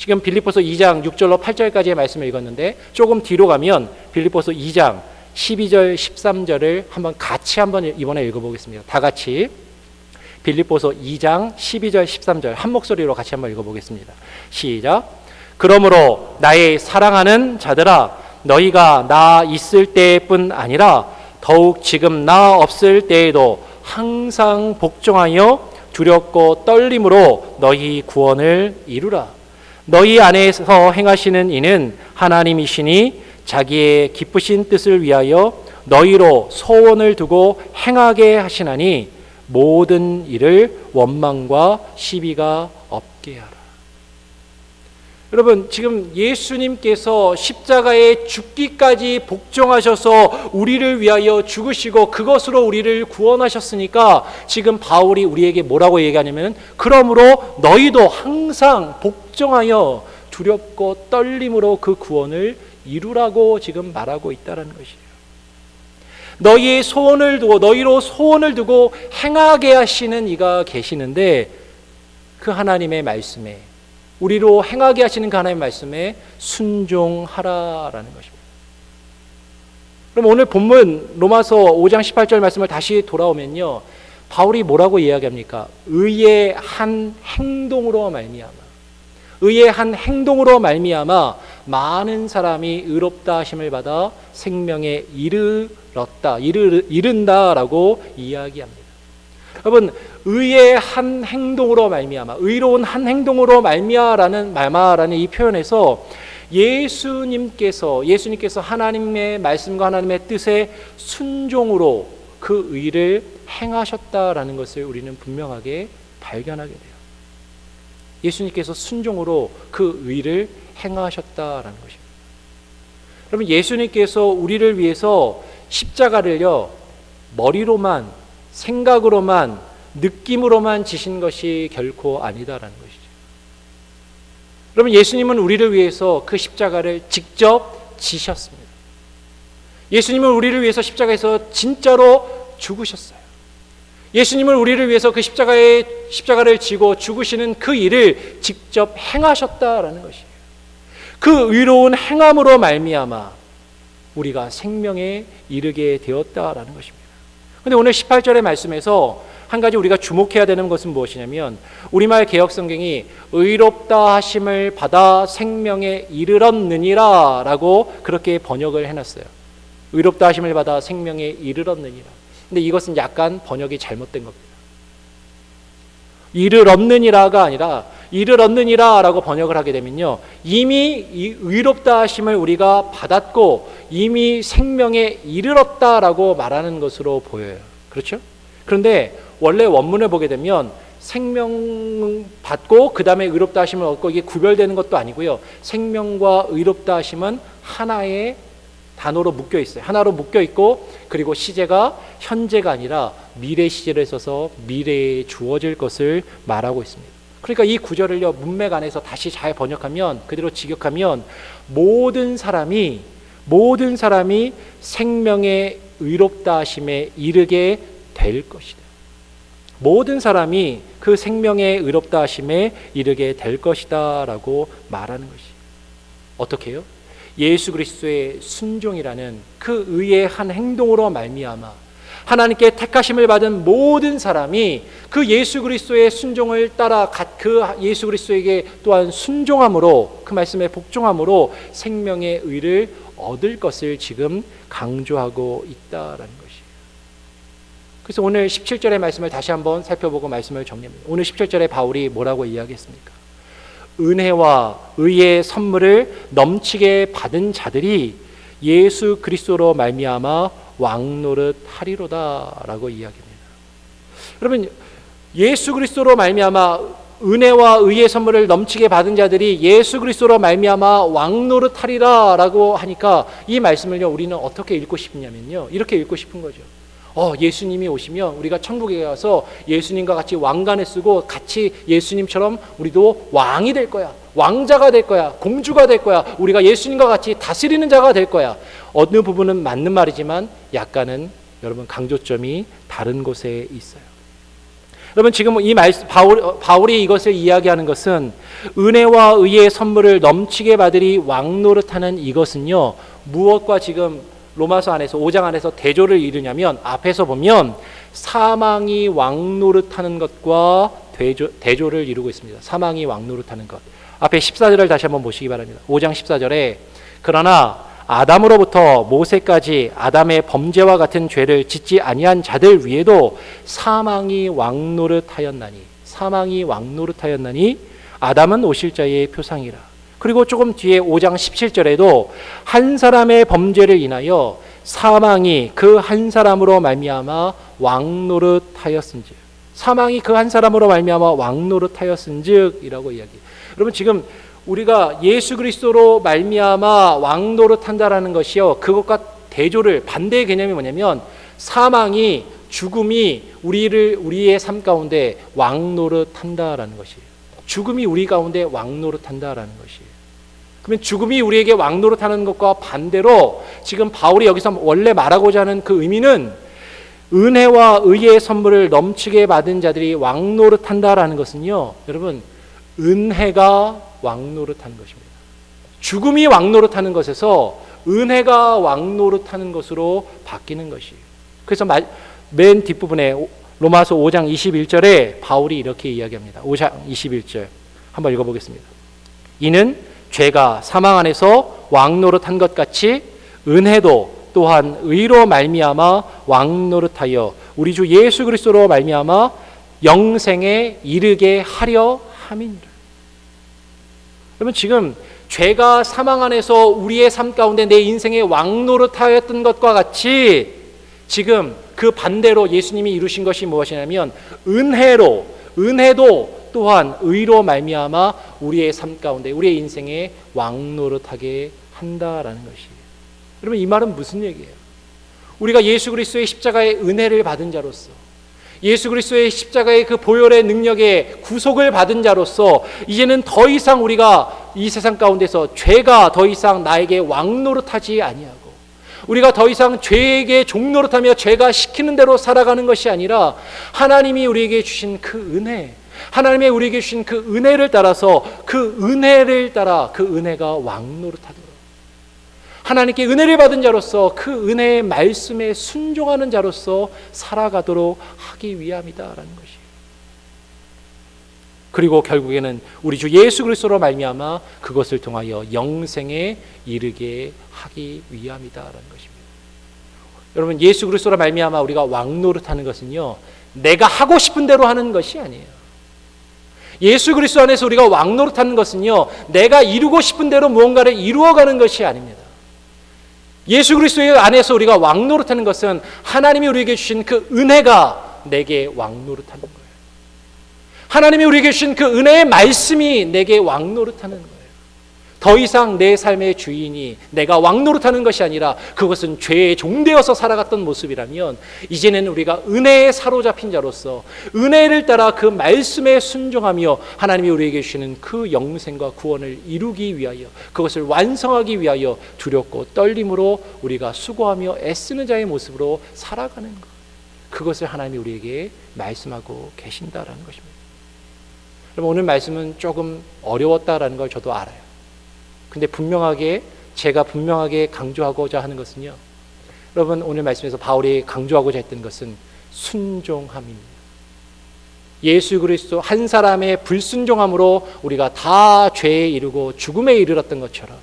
지금 빌립보서 2장 6절로 8절까지의 말씀을 읽었는데 조금 뒤로 가면 빌립보서 2장 12절 13절을 같이 이번에 읽어보겠습니다. 다 같이 빌립보서 2장 12절 13절 한 목소리로 같이 한번 읽어보겠습니다. 시작. 그러므로 나의 사랑하는 자들아, 너희가 나 있을 때뿐 아니라 더욱 지금 나 없을 때에도 항상 복종하여 두렵고 떨림으로 너희 구원을 이루라. 너희 안에서 행하시는 이는 하나님이시니 자기의 기쁘신 뜻을 위하여 너희로 소원을 두고 행하게 하시나니 모든 일을 원망과 시비가 없게 하라. 여러분, 지금 예수님께서 십자가에 죽기까지 복종하셔서 우리를 위하여 죽으시고 그것으로 우리를 구원하셨으니까 지금 바울이 우리에게 뭐라고 얘기하냐면, 그러므로 너희도 항상 복종하여 두렵고 떨림으로 그 구원을 이루라고 지금 말하고 있다는 것이에요. 너희의 소원을 두고, 너희로 소원을 두고 행하게 하시는 이가 계시는데, 그 하나님의 말씀에, 우리로 행하게 하시는 그 하나님의 말씀에 순종하라라는 것입니다. 그럼 오늘 본문 로마서 5장 18절 말씀을 다시 돌아오면요, 바울이 뭐라고 이야기합니까? 의의 한 행동으로 말미암아, 의의 한 행동으로 말미암아 많은 사람이 의롭다 하심을 받아 생명에 이른다라고 이야기합니다. 여러분, 의의 한 행동으로 말미암아, 의로운 한 행동으로 말미암아라는 이 표현에서 예수님께서 하나님의 말씀과 하나님의 뜻에 순종으로 그 의를 행하셨다라는 것을 우리는 분명하게 발견하게 돼요. 예수님께서 순종으로 그 의를 행하셨다라는 것입니다. 여러분, 예수님께서 우리를 위해서 십자가를요, 머리로만, 생각으로만, 느낌으로만 지신 것이 결코 아니다라는 것이죠. 여러분, 예수님은 우리를 위해서 그 십자가를 직접 지셨습니다. 예수님은 우리를 위해서 십자가에서 진짜로 죽으셨어요. 예수님은 우리를 위해서 그 십자가를 지고 죽으시는 그 일을 직접 행하셨다라는 것이에요. 그 의로운 행함으로 말미암아 우리가 생명에 이르게 되었다라는 것입니다. 그런데 오늘 18절의 말씀에서 한 가지 우리가 주목해야 되는 것은 무엇이냐면, 우리말 개역성경이 의롭다 하심을 받아 생명에 이르렀느니라 라고 그렇게 번역을 해놨어요. 의롭다 하심을 받아 생명에 이르렀느니라. 근데 이것은 약간 번역이 잘못된 겁니다. 이르렀느니라가 아니라 이르렀느니라라고 번역을 하게 되면요, 이미 이 의롭다 하심을 우리가 받았고 이미 생명에 이르렀다라고 말하는 것으로 보여요. 그렇죠? 그런데 원래 원문을 보게 되면 생명 받고 그 다음에 의롭다 하심을 얻고, 이게 구별되는 것도 아니고요, 생명과 의롭다 하심은 하나의 단어로 묶여 있어요. 하나로 묶여 있고, 그리고 시제가 현재가 아니라 미래 시제를 써서 미래에 주어질 것을 말하고 있습니다. 그러니까 이 구절을요, 문맥 안에서 다시 잘 번역하면, 그대로 직역하면 모든 사람이 생명의 의롭다 하심에 이르게 될 것이다. 모든 사람이 그 생명의 의롭다 하심에 이르게 될 것이다 라고 말하는 것이. 어떻게 해요? 예수 그리스도의 순종이라는 그 의의 한 행동으로 말미암아 하나님께 택하심을 받은 모든 사람이 그 예수 그리스도의 순종을 따라 그 예수 그리스도에게 또한 순종함으로, 그 말씀에 복종함으로 생명의 의를 얻을 것을 지금 강조하고 있다라는 것이에요. 그래서 오늘 17절의 말씀을 다시 한번 살펴보고 말씀을 정리합니다. 오늘 17절에 바울이 뭐라고 이야기했습니까? 은혜와 의의 선물을 넘치게 받은 자들이 예수 그리스도로 말미암아 왕노릇 하리로다라고 이야기합니다. 여러분, 예수 그리스도로 말미암아 은혜와 의의 선물을 넘치게 받은 자들이 예수 그리스도로 말미암아 왕노릇 하리라라고 하니까, 이 말씀을요, 우리는 어떻게 읽고 싶냐면요, 이렇게 읽고 싶은 거죠. 예수님이 오시면 우리가 천국에 가서 예수님과 같이 왕관을 쓰고 같이 예수님처럼 우리도 왕이 될 거야, 왕자가 될 거야, 공주가 될 거야, 우리가 예수님과 같이 다스리는 자가 될 거야. 어느 부분은 맞는 말이지만 약간은 여러분 강조점이 다른 곳에 있어요. 여러분 지금 이 말씀 바울이 이것을 이야기하는 것은 은혜와 의의 선물을 넘치게 받으리 왕노릇하는 이것은요, 무엇과 지금 로마서 안에서 5장 안에서 대조를 이루냐면, 앞에서 보면 사망이 왕노릇하는 것과 대조를 이루고 있습니다. 사망이 왕노릇하는 것. 앞에 14절을 다시 한번 보시기 바랍니다. 5장 14절에 그러나 아담으로부터 모세까지 아담의 범죄와 같은 죄를 짓지 아니한 자들 위에도 사망이 왕노릇하였나니, 사망이 왕노릇하였나니 아담은 오실 자의 표상이라. 그리고 조금 뒤에 5장 17절에도 한 사람의 범죄를 인하여 사망이 그 한 사람으로 말미암아 왕노릇하였은즉, 사망이 그 한 사람으로 말미암아 왕노릇하였은즉이라고 이야기. 여러분 지금 우리가 예수 그리스도로 말미암아 왕노릇한다라는 것이요, 그것과 대조를, 반대의 개념이 뭐냐면 사망이, 죽음이 우리의 삶 가운데 왕노릇한다라는 것이에요. 죽음이 우리 가운데 왕노릇한다라는 것이에요. 그러면 죽음이 우리에게 왕노릇하는 것과 반대로 지금 바울이 여기서 원래 말하고자 하는 그 의미는 은혜와 의의 선물을 넘치게 받은 자들이 왕노릇한다라는 것은요, 여러분 은혜가 왕노릇하는 것입니다. 죽음이 왕노릇하는 것에서 은혜가 왕노릇하는 것으로 바뀌는 것이에요. 그래서 맨 뒷부분에 로마서 5장 21절에 바울이 이렇게 이야기합니다. 5장 21절 한번 읽어보겠습니다. 이는 죄가 사망 안에서 왕노릇한 것 같이 은혜도 또한 의로 말미암아 왕노릇하여 우리 주 예수 그리스도로 말미암아 영생에 이르게 하려 함이니라. 여러분 지금 죄가 사망 안에서 우리의 삶 가운데 내 인생에 왕노릇하였던 것과 같이 지금 그 반대로 예수님이 이루신 것이 무엇이냐면 은혜도 또한 의로 말미암아 우리의 삶 가운데 우리의 인생에 왕노릇하게 한다라는 것이에요. 여러분 이 말은 무슨 얘기예요? 우리가 예수 그리스도의 십자가의 은혜를 받은 자로서, 예수 그리스도의 십자가의 그 보혈의 능력에 구속을 받은 자로서 이제는 더 이상 우리가 이 세상 가운데서 죄가 더 이상 나에게 왕노릇하지 아니하고, 우리가 더 이상 죄에게 종노릇하며 죄가 시키는 대로 살아가는 것이 아니라 하나님이 우리에게 주신 그 은혜, 하나님의 우리에게 주신 그 은혜를 따라서 그 은혜를 따라 그 은혜가 왕노릇하도록, 하나님께 은혜를 받은 자로서 그 은혜의 말씀에 순종하는 자로서 살아가도록 하기 위함이다라는 것이에요. 그리고 결국에는 우리 주 예수 그리스도로 말미암아 그것을 통하여 영생에 이르게 하기 위함이다라는 것입니다. 여러분 예수 그리스도로 말미암아 우리가 왕노릇하는 것은요, 내가 하고 싶은 대로 하는 것이 아니에요. 예수 그리스도 안에서 우리가 왕노릇하는 것은요, 내가 이루고 싶은 대로 무언가를 이루어가는 것이 아닙니다. 예수 그리스도 안에서 우리가 왕노릇하는 것은 하나님이 우리에게 주신 그 은혜가 내게 왕노릇하는 거예요. 하나님이 우리에게 주신 그 은혜의 말씀이 내게 왕노릇하는 거예요. 더 이상 내 삶의 주인이 내가 왕노릇하는 것이 아니라 그것은 죄에 종되어서 살아갔던 모습이라면, 이제는 우리가 은혜에 사로잡힌 자로서 은혜를 따라 그 말씀에 순종하며 하나님이 우리에게 주시는 그 영생과 구원을 이루기 위하여, 그것을 완성하기 위하여 두렵고 떨림으로 우리가 수고하며 애쓰는 자의 모습으로 살아가는 것, 그것을 하나님이 우리에게 말씀하고 계신다라는 것입니다. 여러분 오늘 말씀은 조금 어려웠다라는 걸 저도 알아요. 근데 제가 분명하게 강조하고자 하는 것은요, 여러분 오늘 말씀에서 바울이 강조하고자 했던 것은 순종함입니다. 예수 그리스도 한 사람의 불순종함으로 우리가 다 죄에 이르고 죽음에 이르렀던 것처럼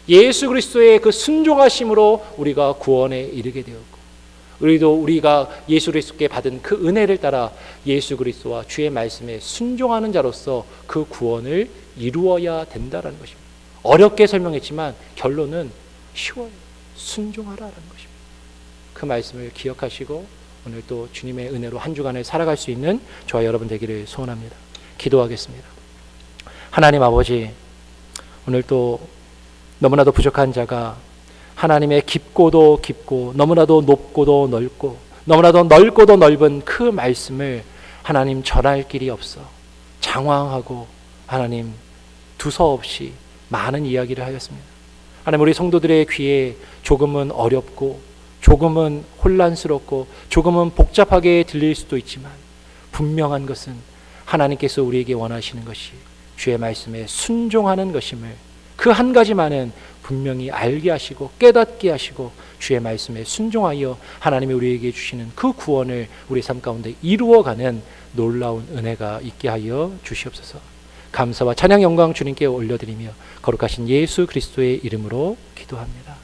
예수 그리스도의 그 순종하심으로 우리가 구원에 이르게 되었고, 우리가 예수 그리스도께 받은 그 은혜를 따라 예수 그리스도와 주의 말씀에 순종하는 자로서 그 구원을 이루어야 된다라는 것입니다. 어렵게 설명했지만 결론은 쉬워요. 순종하라라는 것입니다. 그 말씀을 기억하시고 오늘 또 주님의 은혜로 한 주간을 살아갈 수 있는 저와 여러분 되기를 소원합니다. 기도하겠습니다. 하나님 아버지, 오늘 또 너무나도 부족한 자가 하나님의 깊고도 깊고 너무나도 높고도 넓고 너무나도 넓고도 넓은 그 말씀을 하나님 전할 길이 없어 장황하고 하나님 두서없이 많은 이야기를 하였습니다. 하나님 우리 성도들의 귀에 조금은 어렵고 조금은 혼란스럽고 조금은 복잡하게 들릴 수도 있지만 분명한 것은 하나님께서 우리에게 원하시는 것이 주의 말씀에 순종하는 것임을 그 한 가지만은 분명히 알게 하시고 깨닫게 하시고 주의 말씀에 순종하여 하나님이 우리에게 주시는 그 구원을 우리 삶 가운데 이루어가는 놀라운 은혜가 있게 하여 주시옵소서. 감사와 찬양 영광 주님께 올려드리며 거룩하신 예수 그리스도의 이름으로 기도합니다.